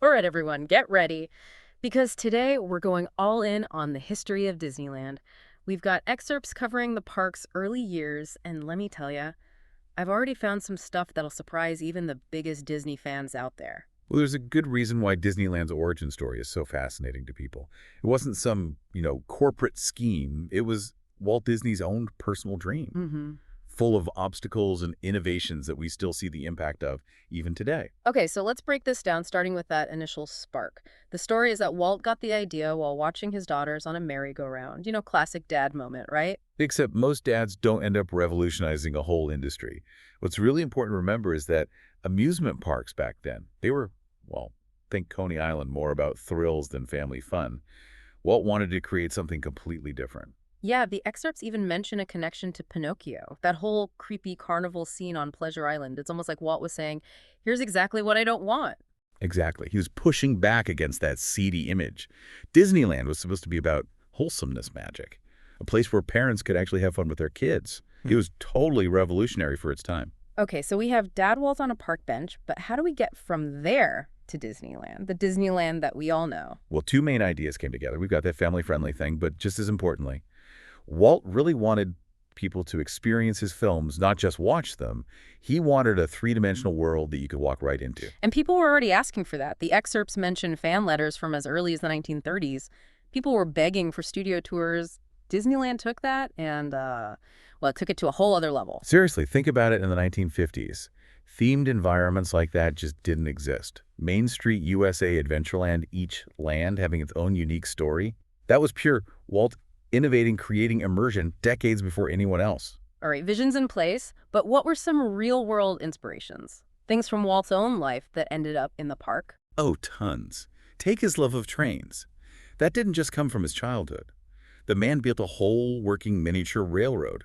All right, everyone, get ready, because today we're going all in on the history of Disneyland. We've got excerpts covering the park's early years, and let me tell you, I've already found some stuff that'll surprise even the biggest Disney fans out there. Well, there's a good reason why Disneyland's origin story is so fascinating to people. It wasn't some, corporate scheme. It was Walt Disney's own personal dream, Mm-hmm. full of obstacles and innovations that we still see the impact of even today. Okay, so let's break this down, starting with that initial spark. The story is that Walt got the idea while watching his daughters on a merry-go-round. Classic dad moment, right? Except most dads don't end up revolutionizing a whole industry. What's really important to remember is that amusement parks back then, they were, well, think Coney Island, more about thrills than family fun. Walt wanted to create something completely different. Yeah, the excerpts even mention a connection to Pinocchio, that whole creepy carnival scene on Pleasure Island. It's almost like Walt was saying, here's exactly what I don't want. Exactly. He was pushing back against that seedy image. Disneyland was supposed to be about wholesomeness magic, a place where parents could actually have fun with their kids. It was totally revolutionary for its time. Okay, so we have Dad Walt on a park bench, but how do we get from there to Disneyland, the Disneyland that we all know? Well, two main ideas came together. We've got that family-friendly thing, but just as importantly, Walt really wanted people to experience his films, not just watch them. He wanted a three-dimensional world that you could walk right into. And people were already asking for that. The excerpts mention fan letters from as early as the 1930s. People were begging for studio tours. Disneyland took that and, well, it took it to a whole other level. Seriously, think about it in the 1950s. Themed environments like that just didn't exist. Main Street USA Adventureland, each land having its own unique story. That was pure Walt innovating, creating immersion decades before anyone else. All right, vision's in place, but what were some real-world inspirations? Things from Walt's own life that ended up in the park? Oh, tons. Take his love of trains. That didn't just come from his childhood. The man built a whole working miniature railroad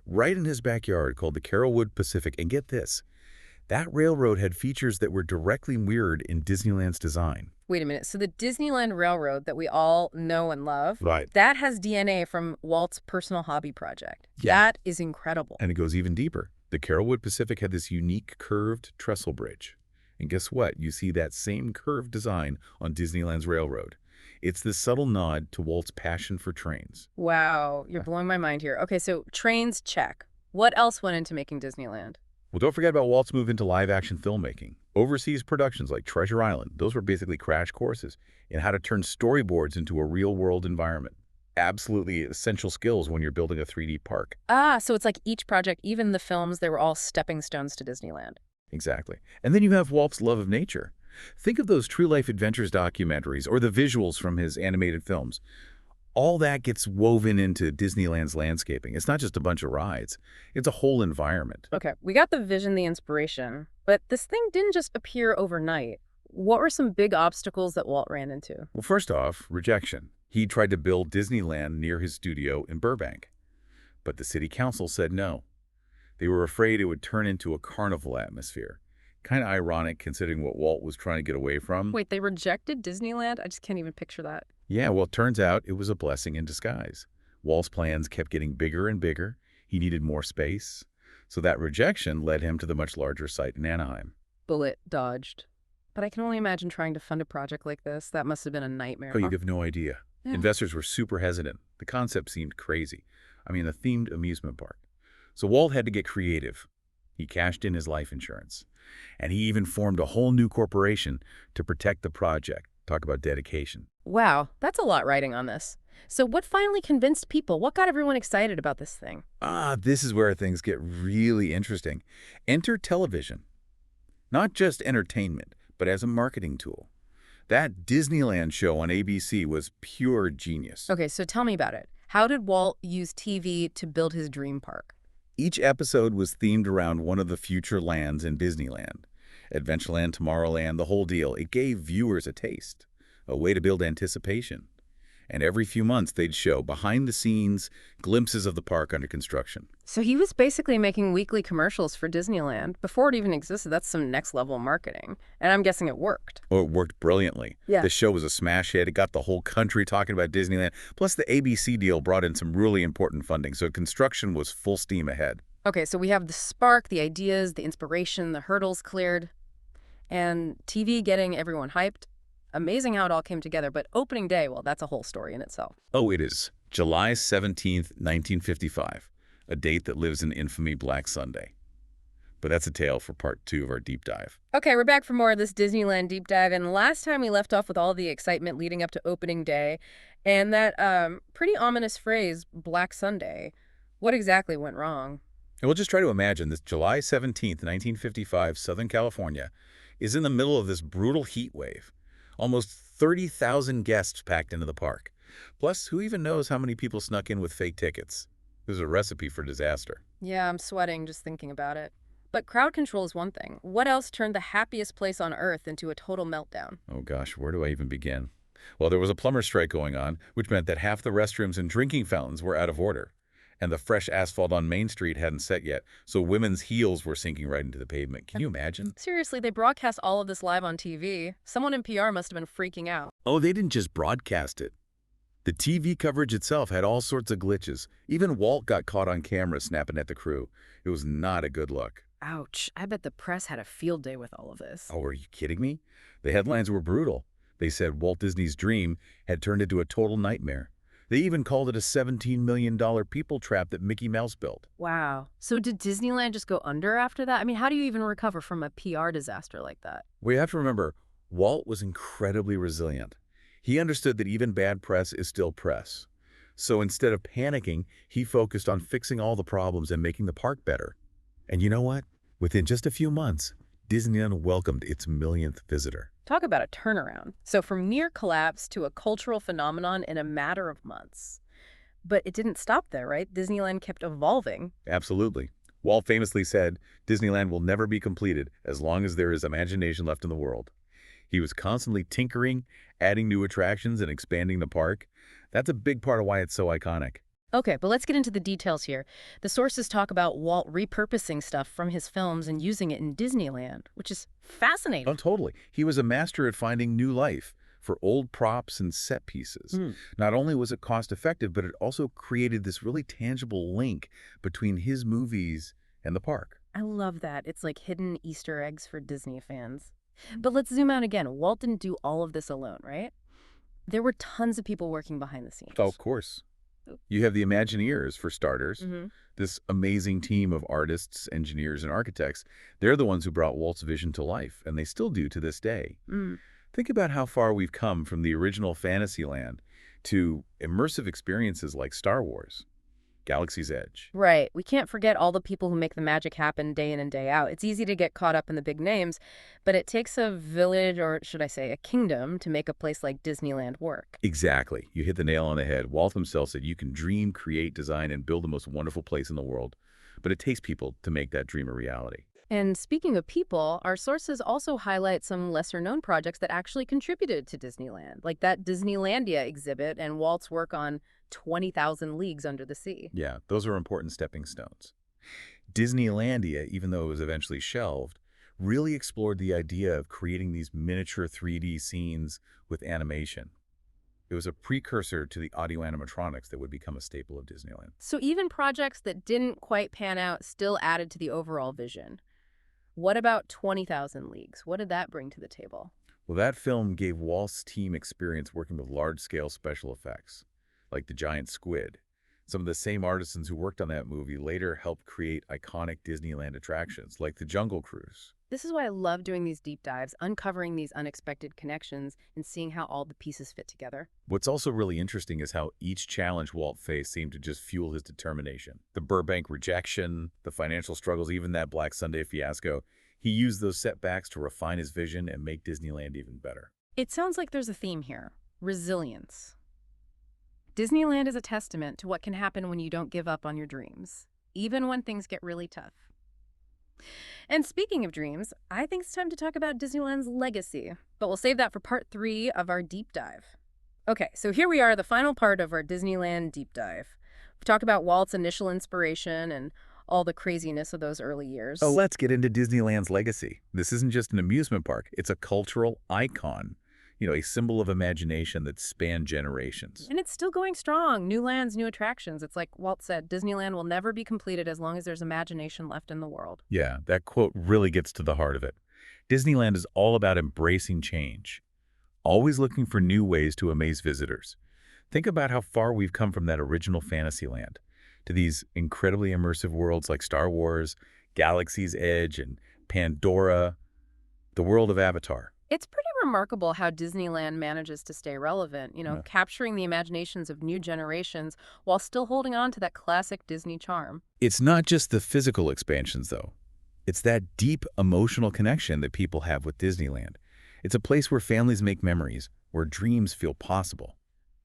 right in his backyard called the Carrollwood Pacific. And get this, that railroad had features that were directly mirrored in Disneyland's design. Wait a minute, so the Disneyland Railroad that we all know and love, Right. that has DNA from Walt's personal hobby project. Yeah. That is incredible. And it goes even deeper. The Carrollwood Pacific had this unique curved trestle bridge. And guess what? You see that same curved design on Disneyland's railroad. It's this subtle nod to Walt's passion for trains. Wow, you're blowing my mind here. Okay, so trains, check. What else went into making Disneyland? Well, don't forget about Walt's move into live-action filmmaking. Overseas productions like Treasure Island, those were basically crash courses in how to turn storyboards into a real-world environment. Absolutely essential skills when you're building a 3D park. Ah, so it's like each project, even the films, they were all stepping stones to Disneyland. Exactly. And then you have Walt's love of nature. Think of those True Life Adventures documentaries or the visuals from his animated films. All that gets woven into Disneyland's landscaping. It's not just a bunch of rides. It's a whole environment. Okay, we got the vision, the inspiration, but this thing didn't just appear overnight. What were some big obstacles that Walt ran into? Well, first off, rejection. He tried to build Disneyland near his studio in Burbank, but the city council said no. They were afraid it would turn into a carnival atmosphere. Kind of ironic considering what Walt was trying to get away from. Wait, they rejected Disneyland? I just can't even picture that. Yeah, well, it turns out it was a blessing in disguise. Walt's plans kept getting bigger and bigger. He needed more space. So that rejection led him to the much larger site in Anaheim. Bullet dodged. But I can only imagine trying to fund a project like this. That must have been a nightmare. Oh, you have no idea. Yeah. Investors were super hesitant. The concept seemed crazy. I mean, a themed amusement park. So Walt had to get creative. He cashed in his life insurance. And he even formed a whole new corporation to protect the project. Talk about dedication. Wow, that's a lot riding on this. So what finally convinced people? What got everyone excited about this thing? This is where things get really interesting. Enter television. Not just entertainment, but as a marketing tool. That Disneyland show on ABC was pure genius. Okay, so tell me about it. How did Walt use TV to build his dream park? Each episode was themed around one of the future lands in Disneyland. Adventureland, Tomorrowland, the whole deal. It gave viewers a taste, a way to build anticipation. And every few months, they'd show behind-the-scenes glimpses of the park under construction. So he was basically making weekly commercials for Disneyland. Before it even existed, that's some next-level marketing. And I'm guessing it worked. Oh, it worked brilliantly. Yeah. The show was a smash hit. It got the whole country talking about Disneyland. Plus, the ABC deal brought in some really important funding, so construction was full steam ahead. Okay, so we have the spark, the ideas, the inspiration, the hurdles cleared, and TV getting everyone hyped. Amazing how it all came together, but opening day, well, that's a whole story in itself. Oh, it is. July 17th, 1955, a date that lives in infamy Black Sunday. But that's a tale for part 2 of our deep dive. Okay, we're back for more of this Disneyland deep dive, and last time we left off with all the excitement leading up to opening day, and that pretty ominous phrase, Black Sunday. What exactly went wrong? And we'll just try to imagine this July 17th, 1955, Southern California is in the middle of this brutal heat wave. Almost 30,000 guests packed into the park. Plus, who even knows how many people snuck in with fake tickets? This is a recipe for disaster. Yeah, I'm sweating just thinking about it. But crowd control is one thing. What else turned the happiest place on Earth into a total meltdown? Oh gosh, where do I even begin? Well, there was a plumber strike going on, which meant that half the restrooms and drinking fountains were out of order. And the fresh asphalt on Main Street hadn't set yet, so women's heels were sinking right into the pavement. Can you imagine? Seriously, they broadcast all of this live on TV. Someone in PR must have been freaking out. Oh, they didn't just broadcast it. The TV coverage itself had all sorts of glitches. Even Walt got caught on camera snapping at the crew. It was not a good look. Ouch. I bet the press had a field day with all of this. Oh, are you kidding me? The headlines were brutal. They said Walt Disney's dream had turned into a total nightmare. They even called it a $17 million people trap that Mickey Mouse built. Wow. So did Disneyland just go under after that? I mean, how do you even recover from a PR disaster like that? We have to remember, Walt was incredibly resilient. He understood that even bad press is still press. So instead of panicking, he focused on fixing all the problems and making the park better. And you know what? Within just a few months, Disneyland welcomed its millionth visitor. Talk about a turnaround. So from near collapse to a cultural phenomenon in a matter of months. But it didn't stop there, right? Disneyland kept evolving. Absolutely. Walt famously said, Disneyland will never be completed as long as there is imagination left in the world. He was constantly tinkering, adding new attractions, and expanding the park. That's a big part of why it's so iconic. Okay, but let's get into the details here. The sources talk about Walt repurposing stuff from his films and using it in Disneyland, which is fascinating. Oh, totally. He was a master at finding new life for old props and set pieces. Not only was it cost-effective, but it also created this really tangible link between his movies and the park. I love that. It's like hidden Easter eggs for Disney fans. But let's zoom out again. Walt didn't do all of this alone, right? There were tons of people working behind the scenes. Oh, of course. You have the Imagineers, for starters. This amazing team of artists, engineers, and architects. They're the ones who brought Walt's vision to life, and they still do to this day. Think about how far we've come from the original Fantasyland to immersive experiences like Star Wars, Galaxy's Edge. Right. We can't forget all the people who make the magic happen day in and day out. It's easy to get caught up in the big names, but it takes a village, or should I say a kingdom, to make a place like Disneyland work. Exactly. You hit the nail on the head. Walt himself said you can dream, create, design, and build the most wonderful place in the world, but it takes people to make that dream a reality. And speaking of people, our sources also highlight some lesser-known projects that actually contributed to Disneyland, like that Disneylandia exhibit and Walt's work on 20,000 Leagues Under the Sea. Yeah, those are important stepping stones. Disneylandia, even though it was eventually shelved, really explored the idea of creating these miniature 3D scenes with animation. It was a precursor to the audio animatronics that would become a staple of Disneyland. So even projects that didn't quite pan out still added to the overall vision. What about 20,000 Leagues? What did that bring to the table? Well, that film gave Walt's team experience working with large-scale special effects, like the giant squid. Some of the same artisans who worked on that movie later helped create iconic Disneyland attractions, like the Jungle Cruise. This is why I love doing these deep dives, uncovering these unexpected connections and seeing how all the pieces fit together. What's also really interesting is how each challenge Walt faced seemed to just fuel his determination. The Burbank rejection, the financial struggles, even that Black Sunday fiasco, he used those setbacks to refine his vision and make Disneyland even better. It sounds like there's a theme here: resilience. Disneyland is a testament to what can happen when you don't give up on your dreams, even when things get really tough. And speaking of dreams, I think it's time to talk about Disneyland's legacy, but we'll save that for part 3 of our deep dive. Okay, so here we are, the final part of our Disneyland deep dive. We talk about Walt's initial inspiration and all the craziness of those early years. Oh, let's get into Disneyland's legacy. This isn't just an amusement park. It's a cultural icon. You know, a symbol of imagination that spanned generations. And it's still going strong. New lands, new attractions. It's like Walt said, Disneyland will never be completed as long as there's imagination left in the world. Yeah, that quote really gets to the heart of it. Disneyland is all about embracing change. always looking for new ways to amaze visitors. Think about how far we've come from that original Fantasyland to these incredibly immersive worlds like Star Wars, Galaxy's Edge, and Pandora, the world of Avatar. It's pretty remarkable how Disneyland manages to stay relevant, Yeah. capturing the imaginations of new generations while still holding on to that classic Disney charm. It's not just the physical expansions, though. It's that deep emotional connection that people have with Disneyland. It's a place where families make memories, where dreams feel possible.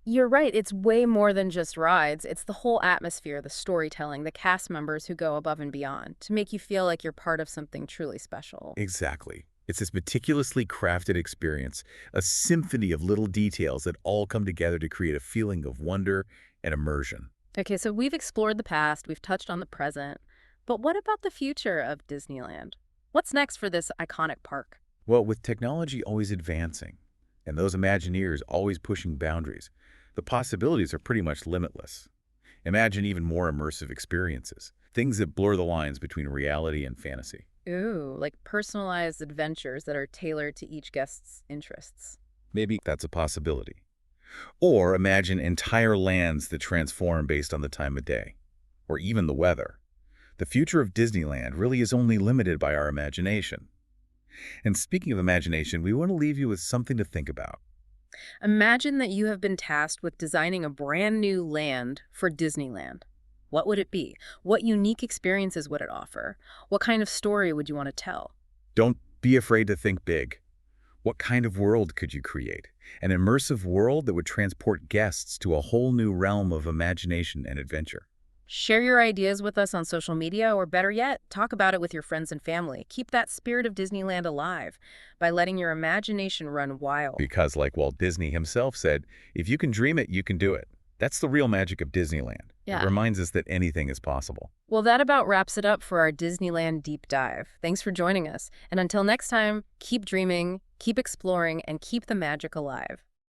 You're right, it's way more than just rides. It's the whole atmosphere, the storytelling, the cast members who go above and beyond to make you feel like you're part of something truly special. Exactly. It's this meticulously crafted experience, a symphony of little details that all come together to create a feeling of wonder and immersion. Okay, so we've explored the past, we've touched on the present, but what about the future of Disneyland? What's next for this iconic park? Well, with technology always advancing and those Imagineers always pushing boundaries, the possibilities are pretty much limitless. Imagine even more immersive experiences, things that blur the lines between reality and fantasy. Ooh, like personalized adventures that are tailored to each guest's interests. Maybe that's a possibility. Or imagine entire lands that transform based on the time of day, or even the weather. The future of Disneyland really is only limited by our imagination. And speaking of imagination, we want to leave you with something to think about. Imagine that you have been tasked with designing a brand new land for Disneyland. What would it be? What unique experiences would it offer? What kind of story would you want to tell? Don't be afraid to think big. What kind of world could you create? An immersive world that would transport guests to a whole new realm of imagination and adventure. Share your ideas with us on social media, or better yet, talk about it with your friends and family. Keep that spirit of Disneyland alive by letting your imagination run wild. Because, like Walt Disney himself said, if you can dream it, you can do it. That's the real magic of Disneyland. It Yeah. reminds us that anything is possible. Well, that about wraps it up for our Disneyland deep dive. Thanks for joining us. And until next time, keep dreaming, keep exploring, and keep the magic alive.